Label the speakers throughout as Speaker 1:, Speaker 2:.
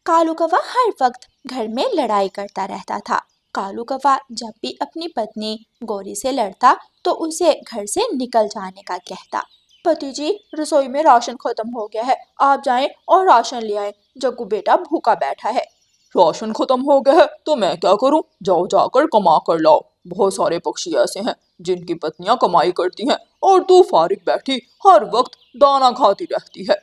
Speaker 1: कालू कौवा हर वक्त घर में लड़ाई करता रहता था। कालू कौवा जब भी अपनी पत्नी गोरी से लड़ता तो उसे घर से निकल जाने का कहता। पति जी, रसोई में राशन खत्म हो गया है, आप जाएं और राशन ले आए। जग्गू बेटा भूखा बैठा है।
Speaker 2: राशन खत्म हो गया है तो मैं क्या करूं? जाओ जाकर कमा कर लाओ। बहुत सारे पक्षी ऐसे हैं जिनकी पत्नियां कमाई करती हैं और तू फारिग बैठी हर वक्त दाना खाती रहती है।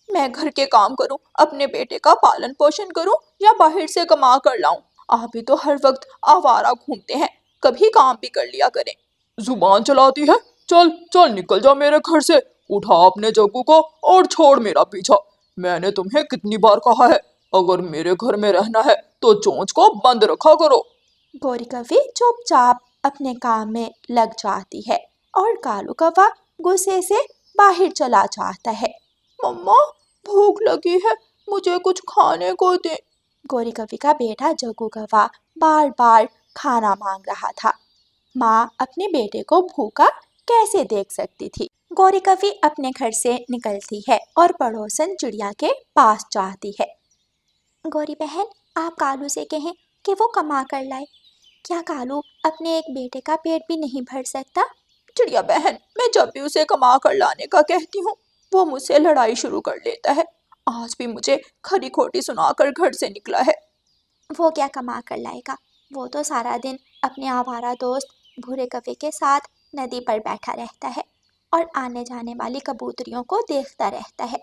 Speaker 1: मैं घर के काम करूं, अपने बेटे का पालन पोषण करूं या बाहर से कमा कर लाऊं? आप भी तो हर वक्त आवारा घूमते हैं, कभी काम भी कर लिया करें।
Speaker 2: जुबान चलाती है? चल चल निकल जा मेरे घर से। उठा अपने जग्गू को और छोड़ मेरा पीछा। मैंने तुम्हें कितनी बार कहा है, अगर मेरे घर में रहना है तो चोंच को बंद रखा करो।
Speaker 1: गोरी कौवी चुपचाप अपने काम में लग जाती है और कालू कौवा गुस्से से बाहर चला जाता है।
Speaker 2: मम्मा, भूख लगी है, मुझे कुछ खाने को दे।
Speaker 1: गोरी कौवी का बेटा जग्गू कौवा बार बार खाना मांग रहा था। माँ अपने बेटे को भूखा कैसे देख सकती थी। गोरी कौवी अपने घर से निकलती है और पड़ोसन चिड़िया के पास जाती है। गोरी बहन, आप कालू से कहें कि वो कमा कर लाए। क्या कालू अपने एक बेटे का पेट भी नहीं भर सकता?
Speaker 2: चिड़िया बहन, मैं जब भी उसे कमा कर लाने का कहती हूँ वो मुझसे लड़ाई शुरू कर लेता है। आज भी मुझे खरी खोटी सुनाकर घर से निकला है।
Speaker 1: वो क्या कमा कर लाएगा? वो तो सारा दिन अपने आवारा दोस्त भूरे कौवे के साथ नदी पर बैठा रहता है और आने जाने वाली कबूतरियों को देखता रहता है।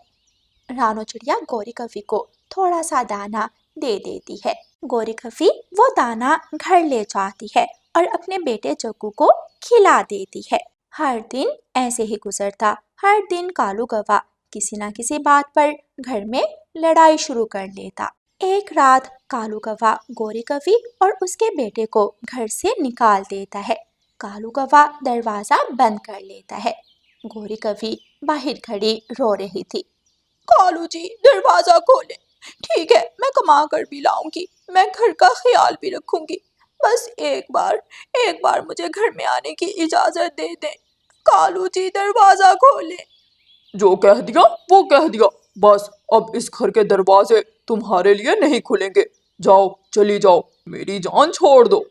Speaker 1: रानो चिड़िया गोरी कौवी को थोड़ा सा दाना दे देती है। गोरी कौवी वो दाना घर ले जाती है और अपने बेटे जग्गू को खिला देती है। हर दिन ऐसे ही गुजरता। हर दिन कालू कौवा किसी न किसी बात पर घर में लड़ाई शुरू कर लेता। एक रात कालू कौवा गोरी कौवी और उसके बेटे को घर से निकाल देता है। कालू कौवा दरवाजा बंद कर लेता है। गोरी कौवी बाहर खड़ी रो रही थी।
Speaker 2: कालू जी, दरवाजा खोले। ठीक है, मैं कमा कर भी लाऊंगी, मैं घर का ख्याल भी रखूंगी। बस एक बार मुझे घर में आने की इजाजत दे दें। कालू जी, दरवाजा खोले। जो कह दिया वो कह दिया। बस अब इस घर के दरवाजे तुम्हारे लिए नहीं खुलेंगे। जाओ, चली जाओ, मेरी जान छोड़ दो।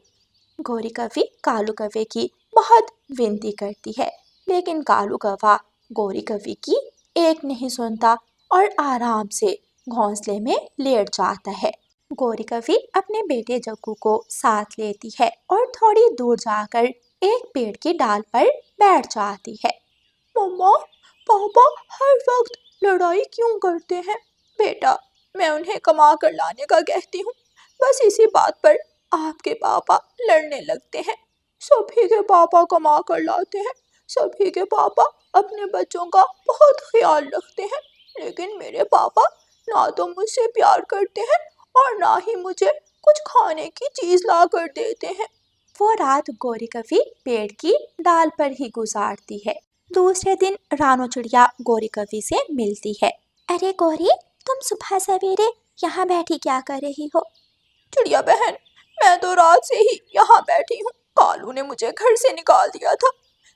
Speaker 1: गोरी कौवी कालू कौवे की बहुत विनती करती है, लेकिन कालू कौवा गोरी कौवी की एक नहीं सुनता और आराम से घोंसले में लेट जाता है। गोरी कौवी अपने बेटे जग्गू को साथ लेती है और थोड़ी दूर जाकर एक पेड़ की डाल पर बैठ जाती है।
Speaker 2: मम्मा, पापा हर वक्त लड़ाई क्यों करते हैं? बेटा, मैं उन्हें कमा कर लाने का कहती हूँ, बस इसी बात पर आपके पापा लड़ने लगते हैं। सभी के पापा कमा कर लाते हैं, सभी के पापा अपने बच्चों का बहुत ख्याल रखते हैं, लेकिन मेरे पापा ना तो मुझसे प्यार करते हैं और ना ही मुझे कुछ खाने की चीज ला कर देते हैं।
Speaker 1: वो रात गोरी कौवी पेड़ की डाल पर ही गुजारती है। दूसरे दिन रानो चिड़िया गोरी कौवी से मिलती है। अरे गोरी, तुम सुबह सवेरे यहाँ बैठी क्या कर रही हो?
Speaker 2: चिड़िया बहन, मैं तो रात से ही यहाँ बैठी हूँ। कालू ने मुझे घर से निकाल दिया था।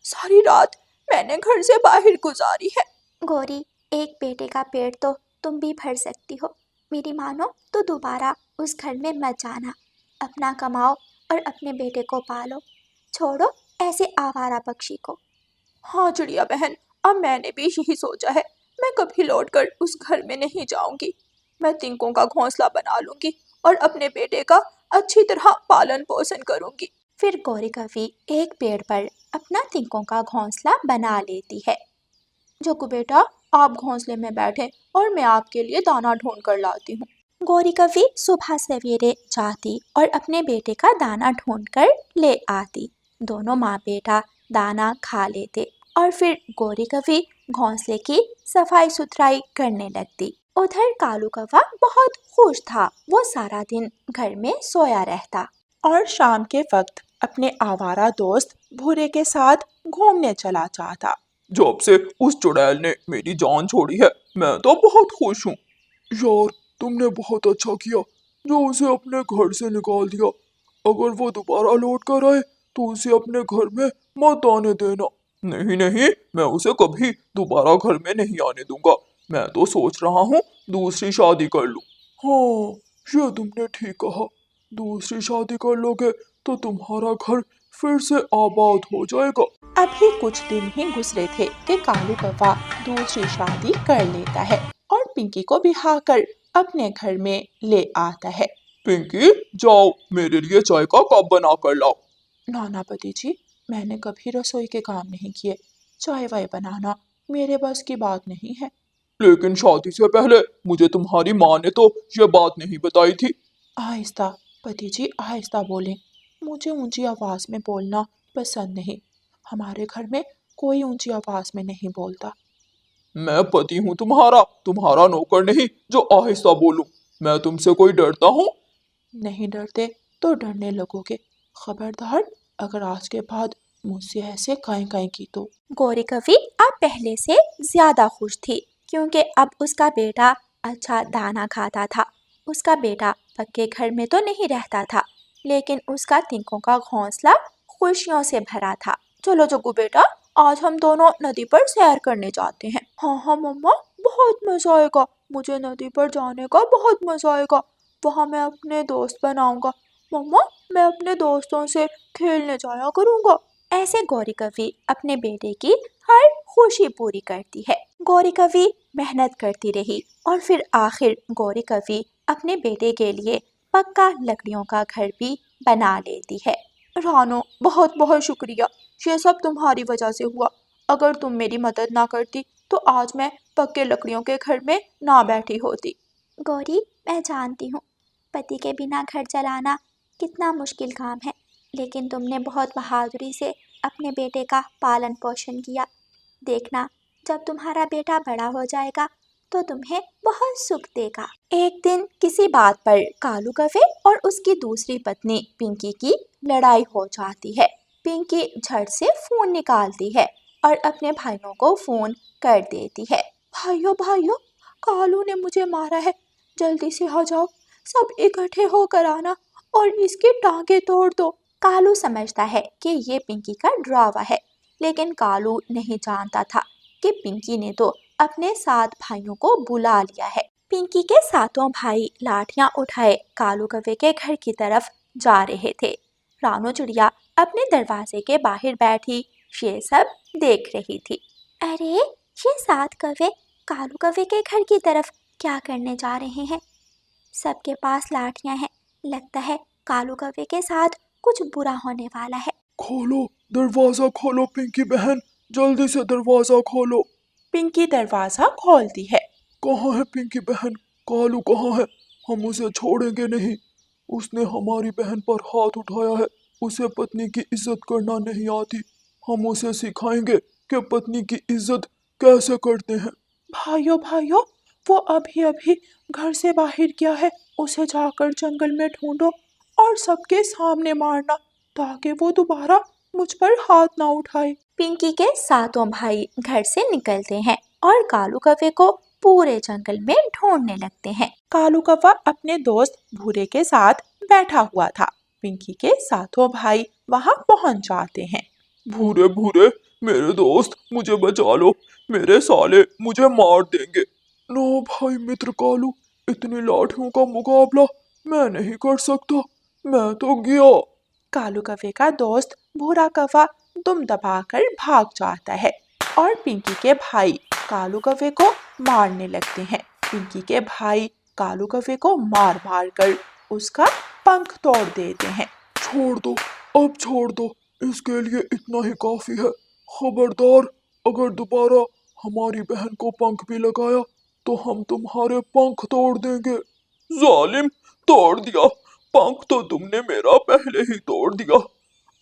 Speaker 2: सारी रात मैंने घर से बाहर गुजारी है।
Speaker 1: गोरी, एक बेटे का पेट तो तुम भी भर सकती हो। मेरी मानो तो दोबारा उस घर में मत जाना। अपना कमाओ और अपने बेटे को पालो। छोड़ो ऐसे आवारा पक्षी को।
Speaker 2: हाँ चिड़िया बहन, अब मैंने भी यही सोचा है। मैं कभी लौटकर उस घर में नहीं जाऊंगी। मैं तिनकों का घोंसला बना लूंगी और अपने बेटे का अच्छी तरह पालन पोषण करूंगी।
Speaker 1: फिर गोरी कौवी एक पेड़ पर अपना तिनकों का घोंसला बना लेती है।
Speaker 2: जग्गू बेटा, आप घोंसले में बैठे और मैं आपके लिए दाना ढूंढ कर लाती हूँ।
Speaker 1: गोरी कौवी सुबह सवेरे जाती और अपने बेटे का दाना ढूंढ कर ले आती। दोनों माँ बेटा दाना खा लेते और फिर गोरी कौवी घोंसले की सफाई सुथराई करने लगती। उधर कालू कौवा बहुत खुश था। वो सारा दिन घर में सोया रहता और शाम के वक्त अपने आवारा दोस्त भूरे के साथ घूमने चला जाता।
Speaker 2: जब से उस चुड़ैल ने मेरी जान छोड़ी है, मैं तो बहुत खुश हूँ। यार, तुमने बहुत अच्छा किया जो उसे अपने घर से निकाल दिया। अगर वो दोबारा लौट कर आए तो उसे अपने घर में मत आने देना। नहीं नहीं, मैं उसे कभी दोबारा घर में नहीं आने दूंगा। मैं तो सोच रहा हूँ दूसरी शादी कर लूँ।
Speaker 3: हाँ, ये तुमने ठीक कहा। दूसरी शादी कर लोगे तो तुम्हारा घर फिर से आबाद हो जाएगा।
Speaker 2: अभी कुछ दिन ही गुजरे थे कि कालू कौवा दूसरी शादी कर लेता है और पिंकी को बिठा कर अपने घर में ले आता है।
Speaker 3: पिंकी, जाओ मेरे लिए चाय का कप बना कर लाओ।
Speaker 2: नाना पति जी, मैंने कभी रसोई के काम नहीं किए। चाय वाय बनाना मेरे बस की बात नहीं है।
Speaker 3: लेकिन शादी से पहले मुझे तुम्हारी माँ ने तो ये बात नहीं बताई थी।
Speaker 2: आहिस्ता पति जी, आहिस्ता बोलें। मुझे ऊंची आवाज में बोलना पसंद नहीं। हमारे घर में कोई ऊंची आवाज में नहीं बोलता।
Speaker 3: मैं पति हूँ तुम्हारा, तुम्हारा नौकर नहीं जो आहिस्ता बोलूं। मैं तुमसे कोई डरता हूँ?
Speaker 2: नहीं डरते तो डरने लगोगे। खबरदार, अगर आज के बाद मुझसे ऐसे काई काई की तो।
Speaker 1: गौरी कवि अब पहले से ज्यादा खुश थी क्योंकि अब उसका बेटा अच्छा दाना खाता था। उसका बेटा पक्के घर में तो नहीं रहता था, लेकिन उसका तिनकों का घोंसला खुशियों से भरा था। चलो जग्गू बेटा, आज हम दोनों नदी पर सैर करने जाते हैं। हाँ हाँ मम्मा, बहुत मजा आएगा। मुझे नदी पर जाने का बहुत मजा आएगा। वहाँ मैं अपने दोस्त बनाऊंगा। मम्मा, मैं अपने दोस्तों से खेलने जाया करूंगा। ऐसे गौरी कवि अपने बेटे की हर खुशी पूरी करती है। गौरी कवि मेहनत करती रही और फिर आखिर गौरी कवि अपने बेटे के लिए पक्का लकड़ियों का घर भी बना लेती है। रानो, बहुत बहुत शुक्रिया। ये सब तुम्हारी वजह से हुआ। अगर तुम मेरी मदद ना करती तो आज मैं पक्के लकड़ियों के घर में ना बैठी होती। गौरी, मैं जानती हूँ पति के बिना घर चलाना कितना मुश्किल काम है, लेकिन तुमने बहुत बहादुरी से अपने बेटे का पालन पोषण किया। देखना, जब तुम्हारा बेटा बड़ा हो जाएगा तो तुम्हें बहुत सुख देगा। एक दिन किसी बात पर कालू कौवे और उसकी दूसरी पत्नी पिंकी की लड़ाई हो जाती है। पिंकी झट से फोन निकालती है और अपने भाइयों को फोन कर देती है। भाइयों भाइयों, कालू ने मुझे मारा है। जल्दी से आ जाओ, सब इकट्ठे होकर आना और इसकी टांगे तोड़ दो। कालू समझता है कि ये पिंकी का ड्रावा है, लेकिन कालू नहीं जानता था कि पिंकी ने तो अपने 7 भाइयों को बुला लिया है। पिंकी के 7 भाई लाठियां उठाए कालू कौवे के घर की तरफ जा रहे थे। रानो चिड़िया अपने दरवाजे के बाहर बैठी ये सब देख रही थी। अरे, ये 7 कौवे कालू कौवे के घर की तरफ क्या करने जा रहे हैं? सबके पास लाठियां हैं। लगता है कालू कौवे के साथ कुछ बुरा होने वाला है।
Speaker 3: खोलो, दरवाजा खोलो पिंकी बहन, जल्दी से दरवाजा खोलो।
Speaker 2: पिंकी दरवाजा खोलती है।
Speaker 3: कहाँ है पिंकी बहन? कालू कहाँ है? हम उसे छोड़ेंगे नहीं। उसने हमारी बहन पर हाथ उठाया है। उसे पत्नी की इज्जत करना नहीं आती। हम उसे सिखाएंगे कि पत्नी की इज्जत कैसे करते हैं।
Speaker 2: भाइयों भाइयों, वो अभी अभी घर से बाहर गया है। उसे जाकर जंगल में ढूंढो और सबके सामने मारना, ताकि वो दोबारा मुझ पर हाथ ना उठाए।
Speaker 1: पिंकी के 7 भाई घर से निकलते हैं और कालू कौवे को पूरे जंगल में ढूंढने लगते हैं।
Speaker 2: कालू कौवा अपने दोस्त भूरे के साथ बैठा हुआ था। पिंकी के 7 भाई वहां पहुंच जाते हैं।
Speaker 3: भूरे भूरे, मेरे दोस्त, मुझे बचा लो। मेरे साले मुझे मार देंगे। नो भाई मित्र कालू, इतनी लाठियों का मुकाबला मैं नहीं कर सकता। मैं तो गया।
Speaker 2: कालू कौवे का दोस्त भूरा कौवा दुम दबाकर भाग जाता है और पिंकी के भाई कालू कौवे को मारने लगते हैं। पिंकी के भाई कालू कौवे को मार मार कर उसका पंख तोड़ देते हैं।
Speaker 3: छोड़ दो, अब छोड़ दो। इसके लिए इतना ही काफी है। खबरदार, अगर दोबारा हमारी बहन को पंख भी लगाया तो हम तुम्हारे पंख तोड़ देंगे। जालिम, तोड़ दिया। पंख तो तुमने मेरा पहले ही तोड़ दिया।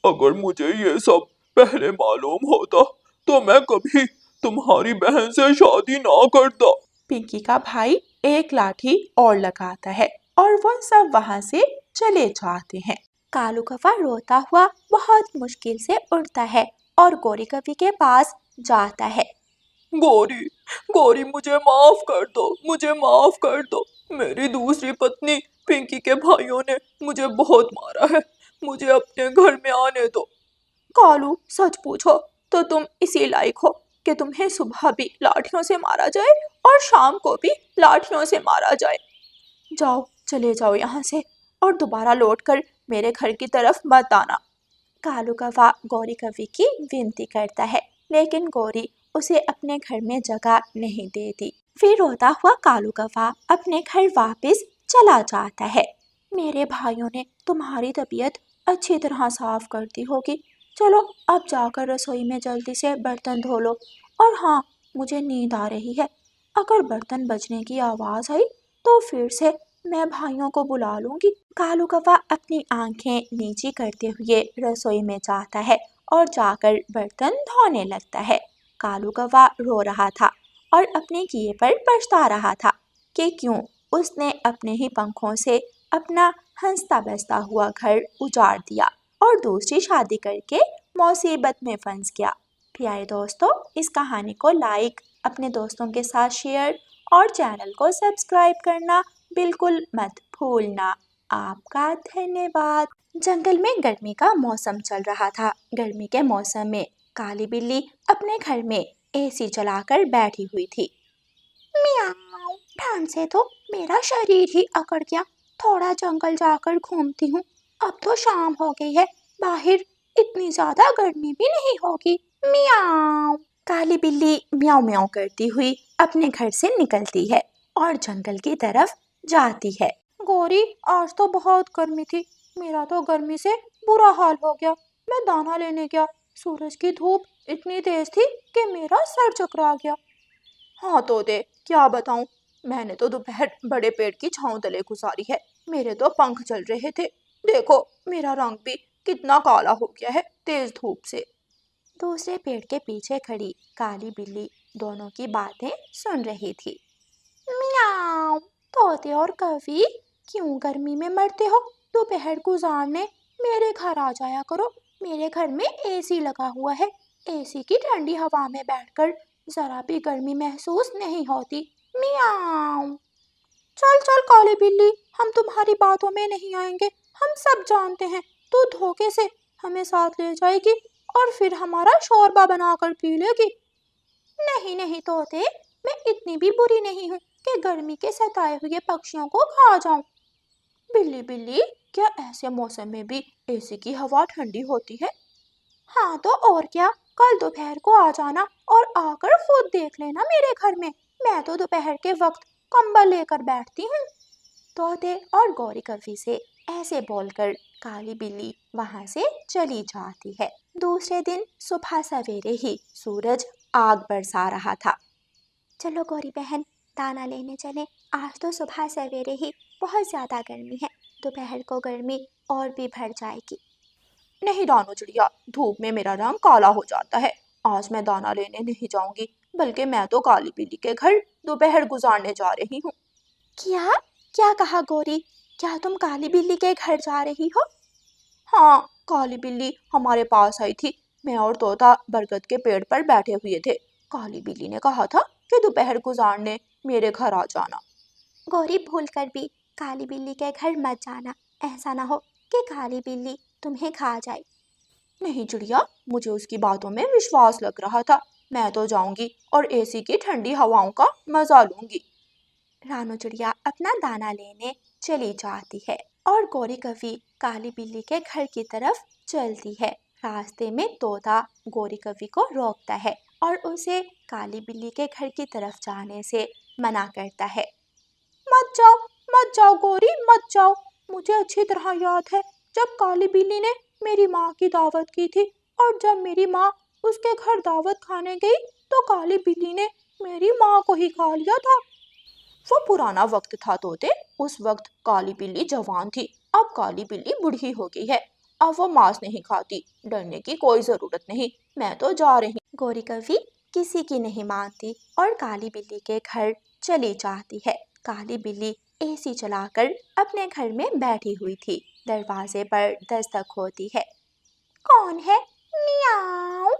Speaker 3: अगर मुझे ये सब पहले मालूम होता तो मैं कभी तुम्हारी बहन से शादी ना करता।
Speaker 2: पिंकी का भाई एक लाठी और लगाता है और वह सब वहां से चले जाते हैं।
Speaker 1: कालू कौवा रोता हुआ बहुत मुश्किल से उठता है और गौरी कवि के पास जाता है।
Speaker 3: गौरी, गौरी, मुझे माफ कर दो, मुझे माफ कर दो। मेरी दूसरी पत्नी पिंकी के भाइयों ने मुझे बहुत मारा है। मुझे अपने घर में आने दो।
Speaker 2: कालू, सच पूछो तो तुम इसी लायक हो कि तुम्हें सुबह भी लाठियों से मारा जाए और शाम को भी लाठियों से मारा जाए। जाओ, चले जाओ यहाँ से और दोबारा लौटकर मेरे घर की तरफ मत आना।
Speaker 1: कालू कौवा गौरी कवि की विनती करता है, लेकिन गौरी उसे अपने घर में जगह नहीं देती। फिर रोता हुआ कालू कौवा अपने घर वापस चला जाता है। मेरे भाइयों ने तुम्हारी तबीयत अच्छी तरह साफ कर दी होगी, चलो अब जाकर रसोई में जल्दी से बर्तन धो लो। और हाँ, मुझे नींद आ रही है, अगर बर्तन बजने की आवाज़ आई तो फिर से मैं भाइयों को बुला लूंगी। कालू कौवा अपनी आंखें नीची करते हुए रसोई में जाता है और जाकर बर्तन धोने लगता है। कालू कौवा रो रहा था और अपने किए पर पछता रहा था कि क्यों उसने अपने ही पंखों से अपना हंसता बसता हुआ घर उजाड़ दिया और दूसरी शादी करके मुसीबत में फंस गया। प्यारे दोस्तों, इस कहानी को लाइक, अपने दोस्तों के साथ शेयर और चैनल को सब्सक्राइब करना बिल्कुल मत भूलना। आपका धन्यवाद। जंगल में गर्मी का मौसम चल रहा था। गर्मी के मौसम में काली बिल्ली अपने घर में एसी चलाकर बैठी हुई थी।
Speaker 2: मियाओ, ठंड से तो मेरा शरीर ही अकड़ गया, थोड़ा जंगल जाकर घूमती हूँ। अब तो शाम हो गई है, बाहर इतनी ज्यादा गर्मी भी नहीं होगी। मियाओ।
Speaker 1: काली बिल्ली म्याऊं म्याऊं करती हुई अपने घर से निकलती है और जंगल की तरफ जाती है।
Speaker 2: गौरी, आज तो बहुत गर्मी थी, मेरा तो गर्मी से बुरा हाल हो गया। मैं दाना लेने गया, सूरज की धूप इतनी तेज थी कि मेरा सर चकरा गया। हाँ तोते, क्या बताऊं, मैंने तो दोपहर बड़े पेड़ की छांव तले गुजारी है। मेरे तो पंख जल रहे थे। देखो, मेरा रंग भी कितना काला हो गया है तेज धूप से।
Speaker 1: दूसरे पेड़ के पीछे खड़ी काली बिल्ली दोनों की बातें सुन रही थी।
Speaker 2: मियाओ। तोते और कवि, क्यों गर्मी में मरते हो? दोपहर गुजारने मेरे घर आ जाया करो, मेरे घर में एसी लगा हुआ है। एसी की ठंडी हवा में बैठकर जरा भी गर्मी महसूस नहीं होती। मियाओ। चल चल काली बिल्ली, हम तुम्हारी बातों में नहीं आएंगे। हम सब जानते हैं तू धोखे से हमें साथ ले जाएगी और फिर हमारा शोरबा बनाकर पी लेगी। नहीं नहीं तोते, मैं इतनी भी बुरी नहीं हूँ कि गर्मी के सताए हुए पक्षियों को खा जाऊं। बिल्ली बिल्ली, क्या ऐसे मौसम में भी एसी की हवा ठंडी होती है? हाँ तो और क्या, कल दोपहर को आ जाना और आकर खुद देख लेना मेरे घर में। मैं तो दोपहर के वक्त कंबल लेकर बैठती हूँ।
Speaker 1: तोते और गौरी कवि से ऐसे बोलकर काली बिल्ली वहां से चली जाती है। दूसरे दिन सुबह सवेरे ही सूरज आग बरसा रहा था। चलो गौरी बहन, दाना लेने चले। आज तो सुबह सवेरे ही बहुत ज्यादा गर्मी है, दोपहर को गर्मी और भी बढ़ जाएगी।
Speaker 2: नहीं रानो चिड़िया, धूप में मेरा रंग काला हो जाता है। आज मैं दाना लेने नहीं जाऊंगी, बल्कि मैं तो काली बिल्ली के घर दोपहर गुजारने जा रही हूँ।
Speaker 1: क्या क्या कहा गौरी? क्या तुम काली बिल्ली के घर जा रही हो?
Speaker 2: हाँ, काली बिल्ली हमारे पास आई थी। मैं और तोता बरगद के पेड़ पर बैठे हुए थे। काली बिल्ली ने कहा था कि दोपहर गुजारने मेरे घर आ जाना।
Speaker 1: गौरी, भूल कर भी काली बिल्ली के घर मत जाना, ऐसा ना हो कि काली बिल्ली तुम्हें खा जाए।
Speaker 2: नहीं चिड़िया, मुझे उसकी बातों में विश्वास लग रहा था। मैं तो जाऊंगी और एसी की ठंडी हवाओं का मजा लूंगी।
Speaker 1: रानो चिड़िया अपना दाना लेने चली जाती है और गौरी कवि काली बिल्ली के घर की तरफ चलती है। रास्ते में तोता गौरी कवि को रोकता है और उसे काली बिल्ली के घर की तरफ जाने से मना करता है।
Speaker 2: मत जाओ, मत जाओ गौरी, मत जाओ। मुझे अच्छी तरह याद है जब काली बिल्ली ने मेरी माँ की दावत की थी, और जब मेरी माँ उसके घर दावत खाने गई तो काली बिल्ली ने मेरी माँ को ही खा लिया था। वो पुराना वक्त था तोते, उस वक्त काली बिल्ली जवान थी। अब काली बिल्ली बूढ़ी हो गई है, अब वो मांस नहीं खाती। डरने की कोई जरूरत नहीं, मैं तो जा रही।
Speaker 1: गौरी कवि किसी की नहीं मानती और काली बिल्ली के घर चली जाती है। काली बिल्ली एसी चलाकर अपने घर में बैठी हुई थी। दरवाजे पर दस्तक होती है।
Speaker 2: कौन है? मियाओ।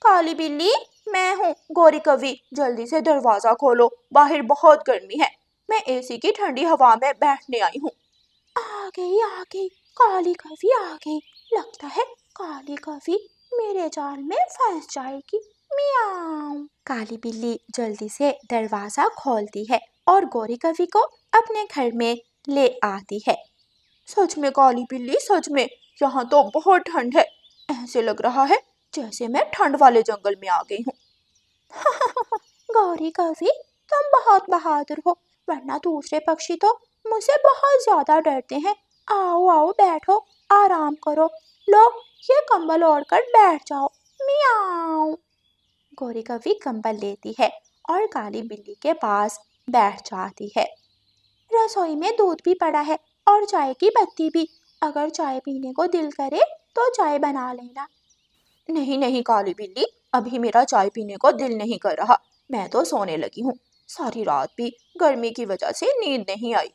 Speaker 2: काली बिल्ली, मैं हूँ गौरी कवि, जल्दी से दरवाजा खोलो, बाहर बहुत गर्मी है। मैं एसी की ठंडी हवा में बैठने आई हूँ। आ गई काली कवि आ गई। लगता है काली कवि मेरे जाल में फंस जाएगी। मियाओ।
Speaker 1: काली बिल्ली जल्दी से दरवाजा खोलती है और गौरी कवि को अपने घर में ले आती है।
Speaker 2: सच में काली बिल्ली, सच में यहाँ तो बहुत ठंड है। ऐसे लग रहा है जैसे मैं ठंड वाले जंगल में आ गई हूँ।
Speaker 1: गौरी कवि, तुम बहुत बहादुर हो, वरना दूसरे पक्षी तो मुझसे बहुत ज्यादा डरते हैं। आओ आओ बैठो, आराम करो, लो ये कंबल ओढ़कर बैठ जाओ। मियाऊं। गौरी कवि कंबल लेती है और काली बिल्ली के पास बैठ जाती है। रसोई में दूध भी पड़ा है और चाय की पत्ती भी, अगर चाय पीने को दिल करे तो चाय बना लेना।
Speaker 2: नहीं नहीं काली बिल्ली, अभी मेरा चाय पीने को दिल नहीं कर रहा। मैं तो सोने लगी हूँ। सारी रात भी गर्मी की वजह से नींद नहीं आई।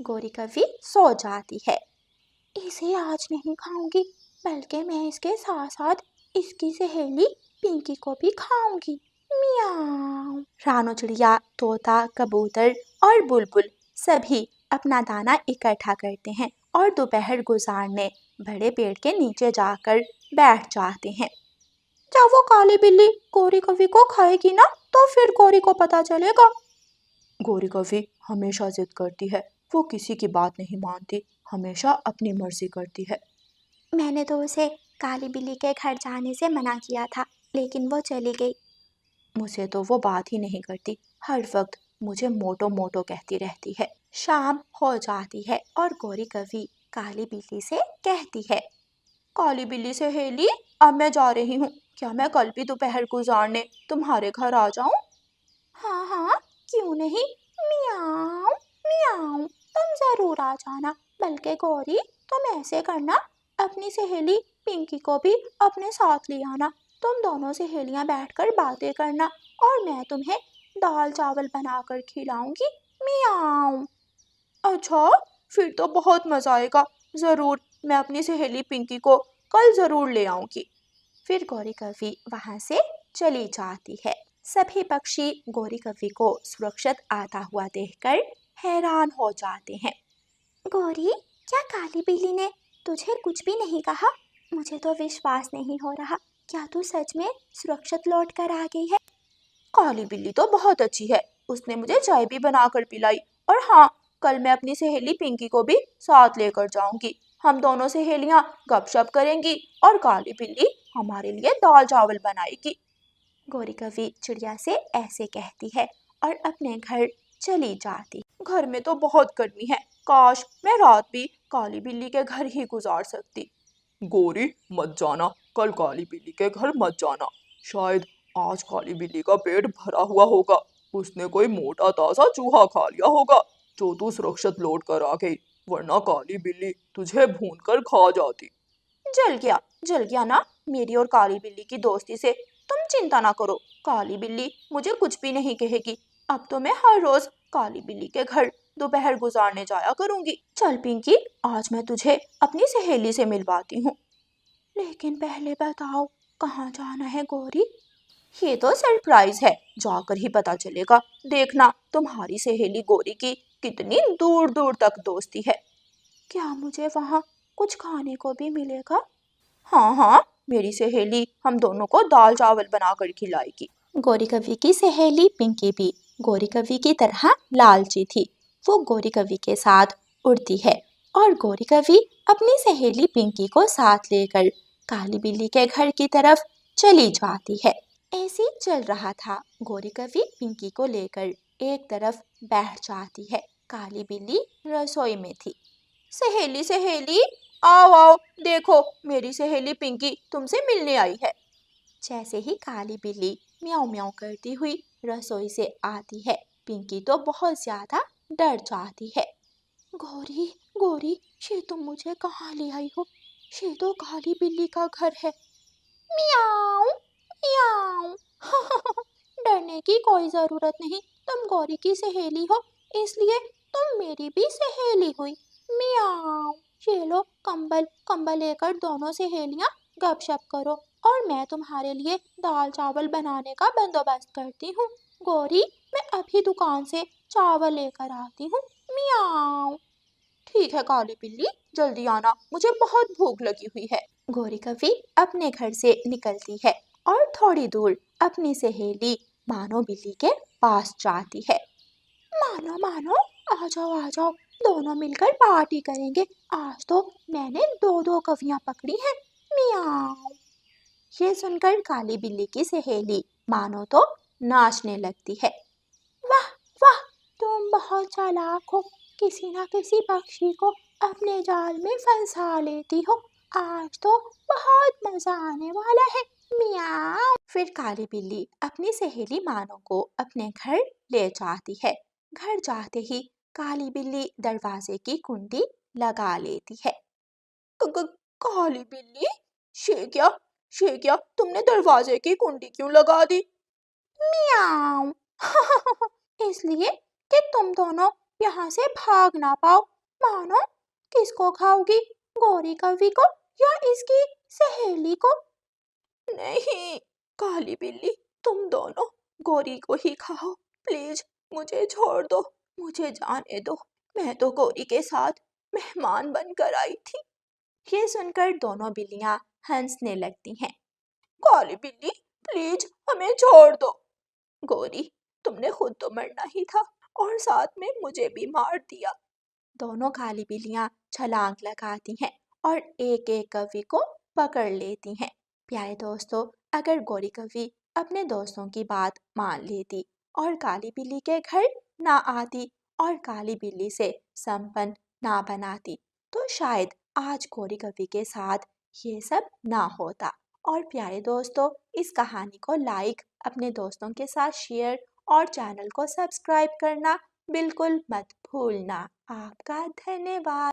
Speaker 1: गौरी कवि सो जाती है। इसे आज नहीं खाऊंगी, बल्कि मैं इसके साथ साथ इसकी सहेली पिंकी को भी खाऊंगी। मियाऊं। रानो चिड़िया, तोता, कबूतर और बुलबुल सभी अपना दाना इकट्ठा करते हैं और दोपहर गुजारने बड़े पेड़ के नीचे जाकर बैठ जाते हैं।
Speaker 2: जब वो काली बिल्ली गौरी कवि को खाएगी ना, तो फिर गौरी को पता चलेगा। गौरी कवि हमेशा जिद करती है, वो किसी की बात नहीं मानती, हमेशा अपनी मर्जी करती है।
Speaker 1: मैंने तो उसे काली बिल्ली के घर जाने से मना किया था, लेकिन वो चली गई।
Speaker 2: मुझे तो वो बात ही नहीं करती, हर वक्त मुझे मोटो मोटो कहती रहती है।
Speaker 1: शाम हो जाती है और गौरी कवि काली बिल्ली से कहती है,
Speaker 2: काली बिल्ली सहेली, अब मैं जा रही हूँ। क्या मैं कल भी दोपहर गुजारने तुम्हारे घर आ जाऊं?
Speaker 1: हाँ हाँ, क्यों नहीं। मियाऊं मियाऊं, तुम जरूर आ जाना। बल्कि गौरी, तुम ऐसे करना, अपनी सहेली पिंकी को भी अपने साथ ले आना। तुम दोनों सहेलियां बैठकर बातें करना और मैं तुम्हें दाल चावल बनाकर खिलाऊंगी। मियाऊं।
Speaker 2: अच्छा, फिर तो बहुत मजा आएगा। जरूर, मैं अपनी सहेली पिंकी को कल जरूर ले आऊंगी।
Speaker 1: फिर गौरी कवि वहां से चली जाती है। सभी पक्षी गौरी कवि को सुरक्षित आता हुआ देखकर हैरान हो जाते हैं। गौरी, क्या काली बिल्ली ने तुझे कुछ भी नहीं कहा? मुझे तो विश्वास नहीं हो रहा। क्या तू सच में सुरक्षित लौट कर आ गई है?
Speaker 2: काली बिल्ली तो बहुत अच्छी है, उसने मुझे चाय भी बनाकर पिलाई। और हाँ, कल मैं अपनी सहेली पिंकी को भी साथ लेकर जाऊंगी। हम दोनों सहेलियां गपशप करेंगी और काली बिल्ली हमारे लिए दाल चावल बनाएगी।
Speaker 1: गौरी कवि चिड़िया से ऐसे कहती है और अपने घर चली जाती।
Speaker 2: घर में तो बहुत गर्मी है, काश मैं रात भी काली बिल्ली के घर ही गुजार सकती।
Speaker 3: गौरी मत जाना, कल काली बिल्ली के घर मत जाना। शायद आज काली बिल्ली का पेट भरा हुआ होगा, उसने कोई मोटा ताजा चूहा खा लिया होगा जो तू सुरक्षित लौट कर आ गई, वरना काली बिल्ली तुझे भून कर खा जाती।
Speaker 2: जल गया ना मेरी और काली बिल्ली की दोस्ती से। तुम चिंता ना करो, काली बिल्ली मुझे कुछ भी नहीं कहेगी। अब तो मैं हर रोज काली बिल्ली के घर दोपहर गुजारने जाया करूंगी। चल पिंकी, आज मैं तुझे अपनी सहेली से मिलवाती हूँ।
Speaker 1: लेकिन पहले बताओ, कहाँ जाना है गौरी?
Speaker 2: ये तो सरप्राइज है, जाकर ही पता चलेगा। देखना तुम्हारी सहेली गौरी की कितनी दूर दूर तक दोस्ती है।
Speaker 1: क्या मुझे वहाँ कुछ खाने को भी मिलेगा?
Speaker 2: हाँ हाँ, मेरी सहेली हम दोनों को दाल चावल बनाकर खिलाएगी।
Speaker 1: गौरी कवि की सहेली पिंकी भी गौरी कवि की तरह लालची थी। वो गौरी कवि के साथ उड़ती है और गौरी कवि अपनी सहेली पिंकी को साथ लेकर काली बिल्ली के घर की तरफ चली जाती है। ऐसे ही चल रहा था। गौरी कवि पिंकी को लेकर एक तरफ बैठ जाती है। काली बिल्ली रसोई में थी।
Speaker 2: सहेली सहेली, आओ आओ, देखो मेरी सहेली पिंकी तुमसे मिलने आई है।
Speaker 1: जैसे ही काली बिल्ली म्याऊं म्याऊं करती हुई रसोई से आती है, पिंकी तो बहुत ज्यादा डर जाती है। गौरी गौरी, ये तुम मुझे कहाँ ले आई हो? ये तो काली बिल्ली का घर है। म्याऊं म्याऊं। डरने की कोई जरूरत नहीं, तुम गौरी की सहेली हो, इसलिए तुम मेरी भी सहेली हुई। म्याऊं। ये लो कंबल, कंबल लेकर दोनों सहेलियां गपशप करो और मैं तुम्हारे लिए दाल चावल बनाने का बंदोबस्त करती हूँ। गौरी, मैं अभी दुकान से चावल लेकर आती हूँ। म्याऊं।
Speaker 2: ठीक है काली बिल्ली, जल्दी आना, मुझे बहुत भूख लगी हुई है।
Speaker 1: गौरी कवि अपने घर से निकलती है और थोड़ी दूर अपनी सहेली मानो बिल्ली के पास जाती है।
Speaker 2: मानो मानो, आ जाओ, दोनों मिलकर पार्टी करेंगे। आज तो मैंने दो दो कवियां पकड़ी हैं। मियाओ।
Speaker 1: ये सुनकर काली बिल्ली की सहेली मानो तो नाचने लगती है।
Speaker 2: वाह वाह, तुम बहुत चालाक हो, किसी ना किसी पक्षी को अपने जाल में फंसा लेती हो। आज तो बहुत मजा आने वाला है। मियाओ।
Speaker 1: फिर काली बिल्ली अपनी सहेली मानो को अपने घर ले जाती है। घर जाते ही काली बिल्ली दरवाजे की कुंडी लगा लेती है।
Speaker 2: काली बिल्ली, ये क्या तुमने दरवाजे की कुंडी क्यों लगा दी? मियाओ। इसलिए कि तुम दोनों यहाँ से भाग ना पाओ। मानो, किसको खाओगी, गौरी कवि को या इसकी सहेली को? नहीं काली बिल्ली, तुम दोनों गौरी को ही खाओ। प्लीज मुझे छोड़ दो, मुझे जाने दो। मैं तो गौरी के साथ मेहमान बनकर आई थी।
Speaker 1: ये सुनकर दोनों बिल्लियां हंसने लगती हैं।
Speaker 2: काली बिल्ली, प्लीज हमें छोड़ दो। गौरी, तुमने खुद तो मरना ही था और साथ में मुझे भी मार दिया।
Speaker 1: दोनों काली बिल्लियां छलांग लगाती हैं और एक एक कवि को पकड़ लेती हैं। प्यारे दोस्तों, अगर गौरी कवि अपने दोस्तों की बात मान लेती और काली बिल्ली के घर ना आती और काली बिल्ली से संपन्न ना बनाती, तो शायद आज गौरी कवि के साथ ये सब ना होता। और प्यारे दोस्तों, इस कहानी को लाइक, अपने दोस्तों के साथ शेयर और चैनल को सब्सक्राइब करना बिल्कुल मत भूलना। आपका धन्यवाद।